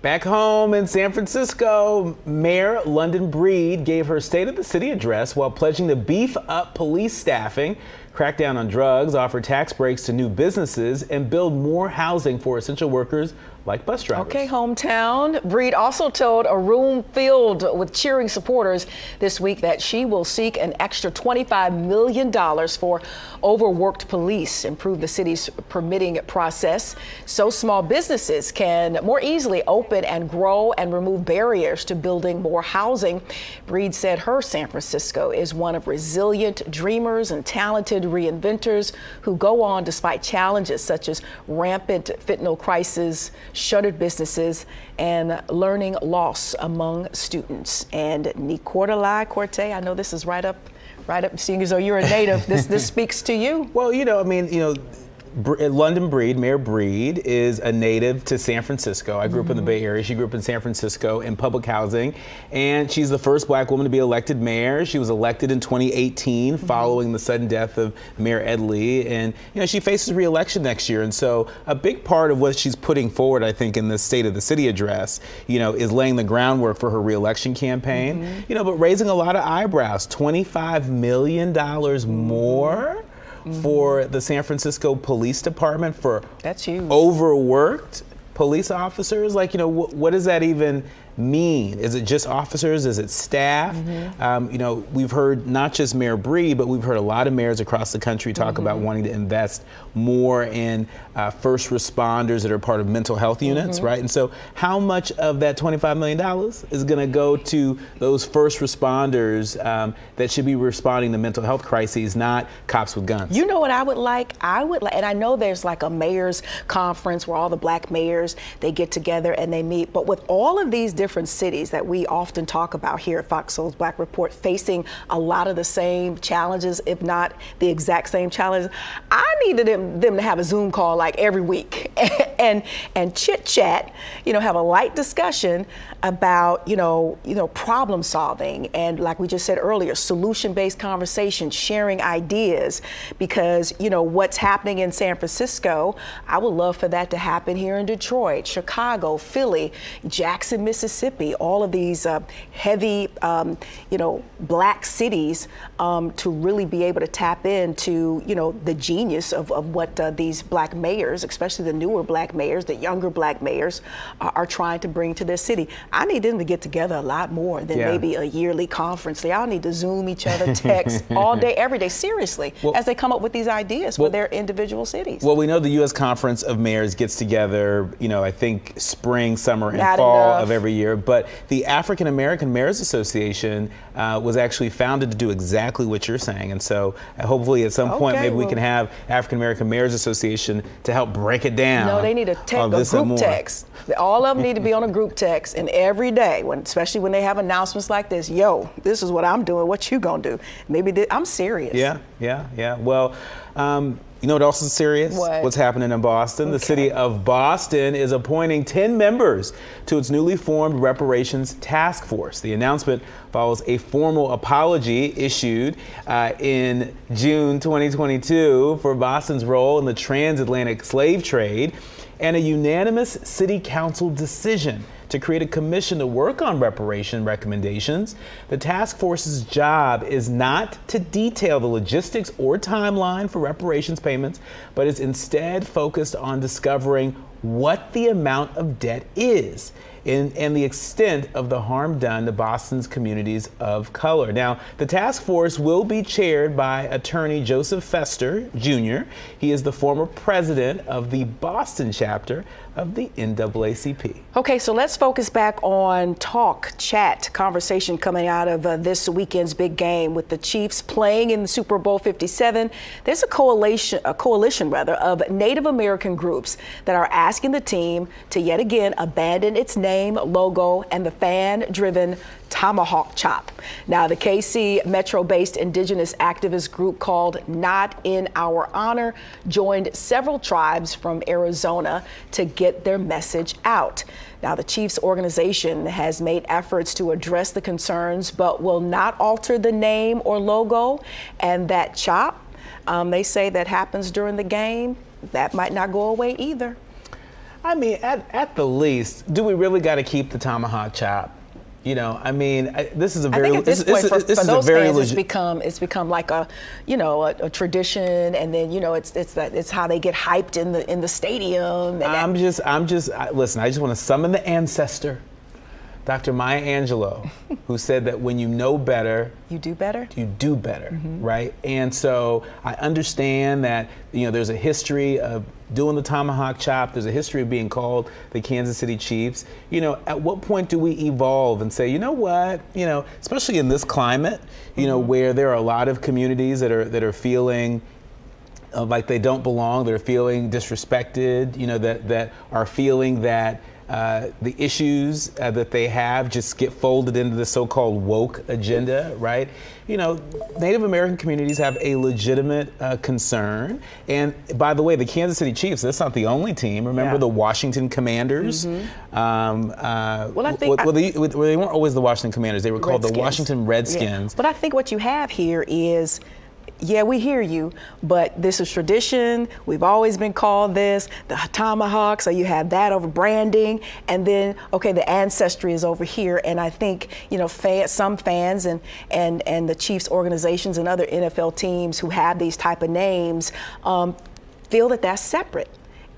Back home in San Francisco, Mayor London Breed gave her State of the City address while pledging to beef up police staffing, crack down on drugs, offer tax breaks to new businesses, and build more housing for essential workers like bus drivers. Okay, hometown. Breed also told a room filled with cheering supporters this week that she will seek an extra $25 million for overworked police, improve the city's permitting process so small businesses can more easily open and grow and remove barriers to building more housing. Breed said her San Francisco is one of resilient dreamers and talented reinventors who go on despite challenges such as rampant fentanyl crisis, shuttered businesses, and learning loss among students. And Nicordelai Corte, I know this is right up, seeing as though you're a native, this speaks to you. Well, London Breed, Mayor Breed, is a native to San Francisco. I grew up in the Bay Area. She grew up in San Francisco in public housing, and she's the first black woman to be elected mayor. She was elected in 2018 following the sudden death of Mayor Ed Lee, and she faces re-election next year. And so a big part of what she's putting forward, I think, in the State of the City address, is laying the groundwork for her re-election campaign. But raising a lot of eyebrows. $25 million more for the San Francisco Police Department for that's huge. Overworked police officers. What does that even mean? Is it just officers? Is it staff? We've heard not just Mayor Breed, but we've heard a lot of mayors across the country talk about wanting to invest more in first responders that are part of mental health units, right? And so how much of that $25 million is going to go to those first responders that should be responding to mental health crises, not cops with guns? You know what I would like? And I know there's like a mayor's conference where all the black mayors, they get together and they meet, but with all of these different cities that we often talk about here at FOXSOUL's Black Report, facing a lot of the same challenges, if not the exact same challenges, I needed them to have a Zoom call like every week and chit chat, have a light discussion about, problem solving. And like we just said earlier, solution-based conversation, sharing ideas, because, what's happening in San Francisco, I would love for that to happen here in Detroit, Chicago, Philly, Jackson, Mississippi, all of these heavy, black cities to really be able to tap into, the genius of what these black mayors, especially the newer black mayors, the younger black mayors, are trying to bring to their city. I need them to get together a lot more than maybe a yearly conference. They all need to Zoom each other, text all day, every day, seriously, as they come up with these ideas for their individual cities. Well, we know the U.S. Conference of Mayors gets together, I think spring, summer, and fall of every year. But the African American Mayors Association was actually founded to do exactly what you're saying. And so hopefully at some point, maybe we can have African American Mayors Association to help break it down. No, they need a group text. All of them need to be on a group text, and every day, especially when they have announcements like this, this is what I'm doing, what you gonna do? Maybe I'm serious. Yeah. Well, you know what else is serious? What's happening in Boston? Okay. The city of Boston is appointing 10 members to its newly formed Reparations Task Force. The announcement follows a formal apology issued in June 2022 for Boston's role in the transatlantic slave trade, and a unanimous city council decision to create a commission to work on reparation recommendations. The task force's job is not to detail the logistics or timeline for reparations payments, but is instead focused on discovering what the amount of debt is and the extent of the harm done to Boston's communities of color. Now, the task force will be chaired by attorney Joseph Fester, Jr. He is the former president of the Boston chapter of the NAACP. Okay, so let's focus back on conversation coming out of this weekend's big game with the Chiefs playing in the Super Bowl 57. There's a coalition of Native American groups that are asking the team to yet again abandon its name, logo, and the fan-driven tomahawk chop. Now, the KC Metro-based indigenous activist group called Not in Our Honor joined several tribes from Arizona to get their message out. Now, the Chiefs organization has made efforts to address the concerns, but will not alter the name or logo. And that chop, they say that happens during the game, that might not go away either. I mean, at the least, do we really got to keep the tomahawk chop? You know, I mean, this is a very. I think at this point, for those fans, it's become like a, you know, a tradition, and then, you know, it's how they get hyped in the stadium. And listen. I just want to summon the ancestor, Dr. Maya Angelou, who said that when you know better, you do better. You do better, right? And so I understand that, you know, there's a history of doing the tomahawk chop. There's a history of being called the Kansas City Chiefs. You know, at what point do we evolve and say, you know what, you know, especially in this climate, you know, where there are a lot of communities that are feeling like they don't belong, they're feeling disrespected, you know, that are feeling that the issues that they have just get folded into the so-called woke agenda, right? You know, Native American communities have a legitimate concern. And by the way, the Kansas City Chiefs, that's not the only team. Remember the Washington Commanders? Well, I think they weren't always the Washington Commanders. They were called the Washington Redskins. Yeah. But I think what you have here is, yeah, we hear you, but this is tradition. We've always been called this, the tomahawk, so you have that over branding, and then, okay, the ancestry is over here, and I think, you know, some fans and the Chiefs organizations and other NFL teams who have these type of names feel that that's separate.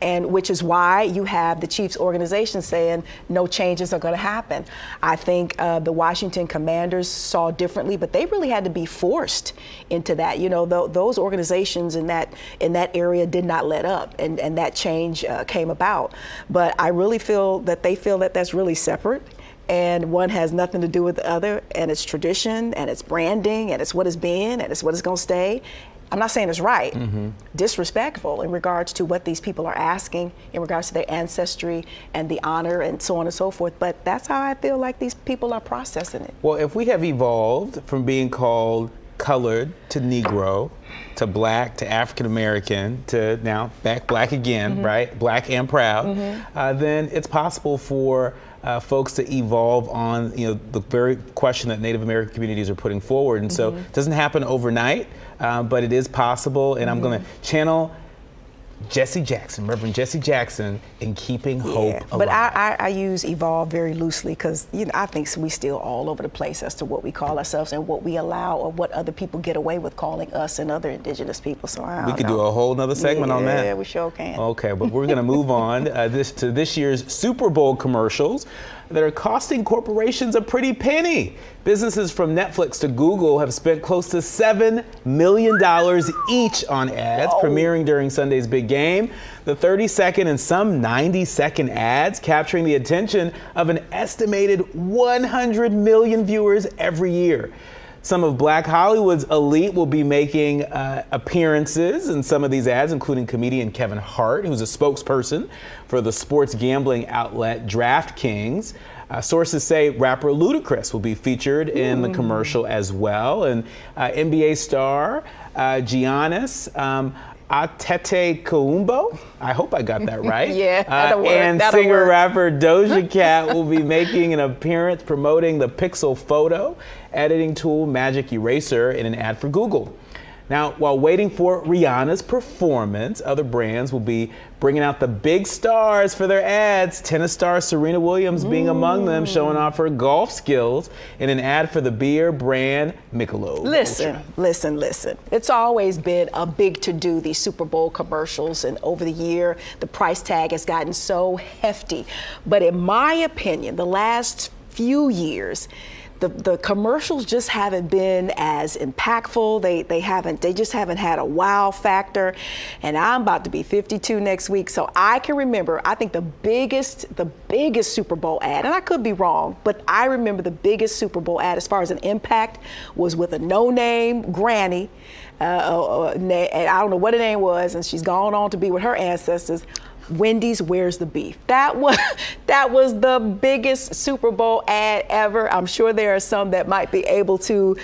And which is why you have the Chiefs organization saying no changes are going to happen. I think the Washington Commanders saw differently, but they really had to be forced into that. You know, those organizations in that area did not let up, and that change came about. But I really feel that they feel that that's really separate. And one has nothing to do with the other, and it's tradition, and it's branding, and it's what it's been, and it's what it's going to stay. I'm not saying it's right, disrespectful in regards to what these people are asking, in regards to their ancestry and the honor and so on and so forth, but that's how I feel like these people are processing it. Well, if we have evolved from being called colored to Negro to black to African American to now back black again, right? Black and proud, then it's possible for folks to evolve on, you know, the very question that Native American communities are putting forward. And so it doesn't happen overnight, but it is possible. And I'm going to channel Jesse Jackson, Reverend Jesse Jackson, in keeping hope alive. But I use evolve very loosely because, you know, I think we still all over the place as to what we call ourselves and what we allow or what other people get away with calling us and other indigenous people. So we could do a whole nother segment on that. Yeah, we sure can. Okay, but we're going to move on to this year's Super Bowl commercials that are costing corporations a pretty penny. Businesses from Netflix to Google have spent close to $7 million each on ads premiering during Sunday's big game. The 30-second and some 90-second ads capturing the attention of an estimated 100 million viewers every year. Some of Black Hollywood's elite will be making appearances in some of these ads, including comedian Kevin Hart, who's a spokesperson for the sports gambling outlet DraftKings. Sources say rapper Ludacris will be featured in the commercial as well. And NBA star Giannis Antetokounmpo, I hope I got that right. And singer-rapper Doja Cat will be making an appearance promoting the Pixel photo editing tool Magic Eraser in an ad for Google. Now, while waiting for Rihanna's performance, other brands will be bringing out the big stars for their ads. Tennis star Serena Williams being among them, showing off her golf skills in an ad for the beer brand Michelob. Listen. It's always been a big to-do, these Super Bowl commercials, and over the year, the price tag has gotten so hefty. But in my opinion, the last few years, the commercials just haven't been as impactful. They just haven't had a wow factor. And I'm about to be 52 next week, so I can remember, I think the biggest Super Bowl ad, and I could be wrong, but I remember the biggest Super Bowl ad as far as an impact was with a no-name granny, and I don't know what her name was, and she's gone on to be with her ancestors. Wendy's Where's the Beef. That that was the biggest Super Bowl ad ever. I'm sure there are some that might be able to,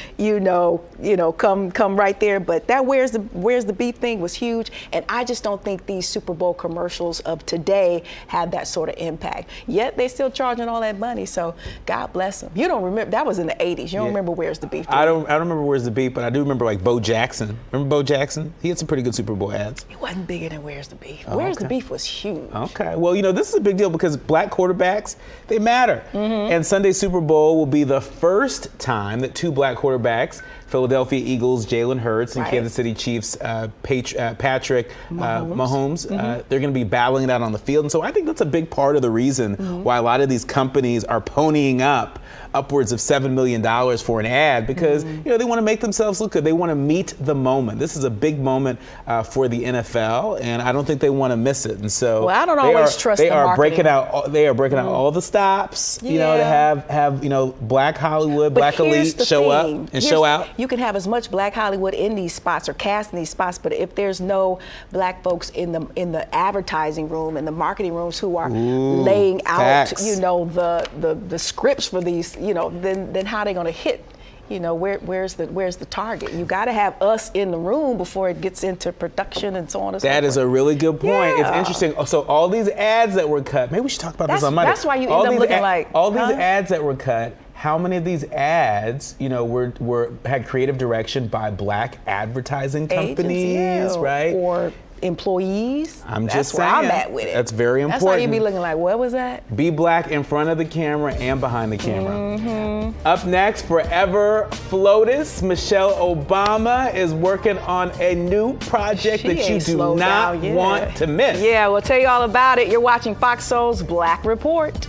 come right there. But that where's the beef thing was huge, and I just don't think these Super Bowl commercials of today have that sort of impact. Yet they're still charging all that money. So God bless them. You don't remember that was in the '80s. You don't remember Where's the Beef? I don't remember Where's the Beef, but I do remember like Bo Jackson. Remember Bo Jackson? He had some pretty good Super Bowl ads. It wasn't bigger than Where's the Beef. Where's the Beef was huge. Okay. Well, this is a big deal because black quarterbacks, they matter. And Sunday's Super Bowl will be the first time that two black quarterbacks, Philadelphia Eagles, Jalen Hurts, and Kansas City Chiefs, Patrick Mahomes, they're going to be battling it out on the field. And so I think that's a big part of the reason why a lot of these companies are ponying up upwards of $7 million for an ad because they want to make themselves look good. They want to meet the moment. This is a big moment for the NFL, and I don't think they want to miss it. And so I don't always trust they the are marketing. They are breaking out all the stops, to have Black Hollywood, But Black elite show up and show out. You can have as much Black Hollywood in these spots or cast in these spots, but if there's no Black folks in the advertising room and the marketing rooms who are laying out, the scripts for these, then how are they going to hit? Where's the target? You got to have us in the room before it gets into production and so on and so forth. That is a really good point. Yeah. It's interesting. So all these ads that were cut, maybe we should talk about this on Monday. That's why you end up looking like all these ads that were cut. How many of these ads, had creative direction by Black advertising companies, right? Or employees. That's where I'm at with it. That's very important. That's why you be looking like, what was that? Be Black in front of the camera and behind the camera. Up next, Forever FLOTUS. Michelle Obama is working on a new project that you do not want to miss. Yeah, we'll tell you all about it. You're watching Fox Soul's Black Report.